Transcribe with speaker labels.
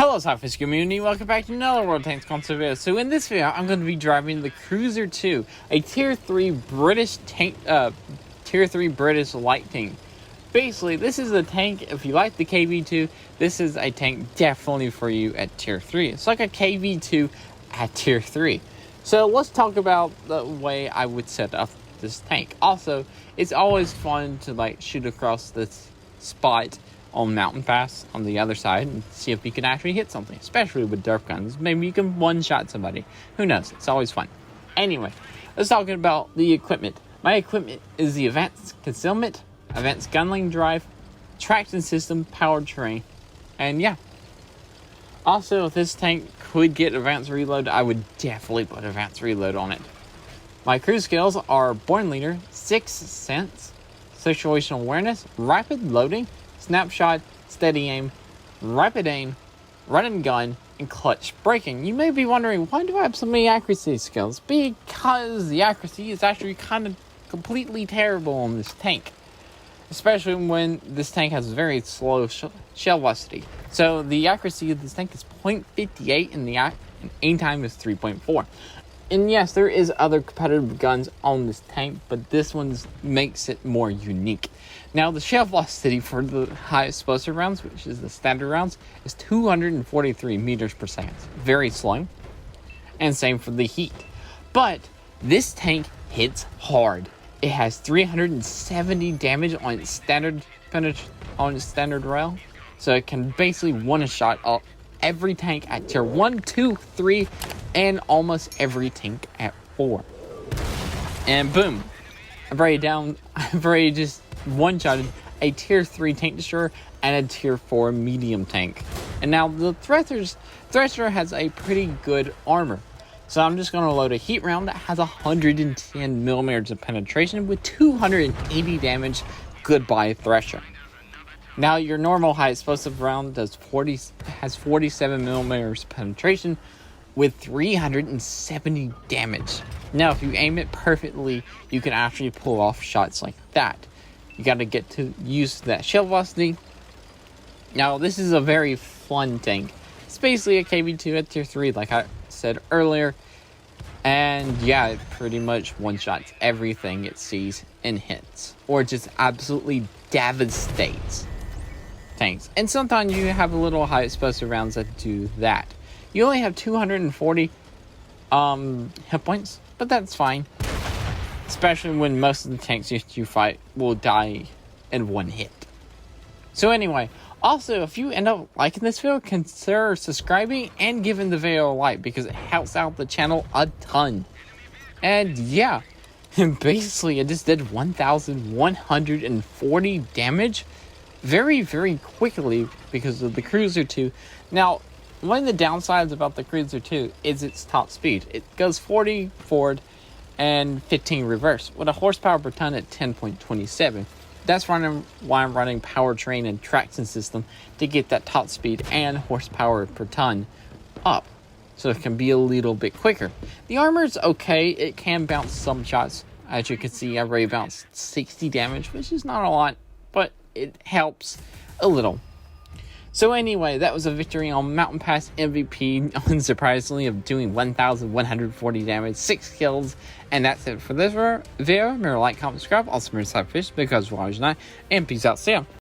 Speaker 1: Hello SLAPAFISH community, welcome back to another World Tanks console video. So in this video, I'm going to be driving the KV-2, a tier 3 British tank, tier 3 British light tank. Basically, this is a tank, if you like the KV-2, this is a tank definitely for you at tier 3. It's like a KV-2 at tier 3. So let's talk about the way I would set up this tank. Also, it's always fun to shoot across this spot on Mountain Pass on the other side and see if you can actually hit something, especially with Derp guns. Maybe you can one-shot somebody. Who knows? It's always fun. Anyway, let's talk about the equipment. My equipment is the Advanced Concealment, Advanced Gunling Drive, Traction System, Powertrain, and yeah. Also, if this tank could get Advanced Reload, I would definitely put Advanced Reload on it. My crew skills are Born Leader, Sixth Sense, Situational Awareness, Rapid Loading, Snapshot, Steady Aim, Rapid Aim, Run and Gun, and Clutch Braking. You may be wondering, why do I have so many accuracy skills? Because the accuracy is actually kind of completely terrible on this tank. Especially when this tank has very slow shell velocity. So the accuracy of this tank is 0.58 and the aim time is 3.4. And yes, there is other competitive guns on this tank, but this one makes it more unique. Now, the shell velocity for the high explosive rounds, which is the standard rounds, is 243 meters per second. Very slow. And same for the heat. But this tank hits hard. It has 370 damage on its standard rail. So it can basically one-shot up every tank at tier 1, 2, 3, and almost every tank at 4. And boom. I've already just one-shotted a tier 3 tank destroyer and a tier 4 medium tank. And now the Thresher has a pretty good armor. So I'm just going to load a heat round that has 110 millimeters of penetration with 280 damage. Goodbye, Thresher. Now your normal high explosive round has 47 millimeters penetration with 370 damage. Now if you aim it perfectly, you can actually pull off shots like that. You got to get to use that shell velocity. Now this is a very fun tank. It's basically a KV-2 at tier 3 like I said earlier. And yeah, it pretty much one-shots everything it sees and hits. Or just absolutely devastates tanks. And sometimes you have a little high explosive rounds that do that. You only have 240 hit points, but that's fine. Especially when most of the tanks you fight will die in one hit. So anyway, also if you end up liking this video, consider subscribing and giving the video a like because it helps out the channel a ton. And yeah, basically I just did 1,140 damage very, very quickly because of the KV-2. Now, one of the downsides about the KV-2 is its top speed. It goes 40 forward and 15 reverse with a horsepower per ton at 10.27. That's why I'm running powertrain and traction system to get that top speed and horsepower per ton up, so it can be a little bit quicker. The armor is okay. It can bounce some shots. As you can see, I've already bounced 60 damage, which is not a lot, but it helps a little. So anyway, that was a victory on Mountain Pass MVP, unsurprisingly, of doing 1,140 damage, 6 kills, and that's it for this video. Remember to like, comment, subscribe, also remember SLAPAFISH, because we're always not, and peace out, see ya.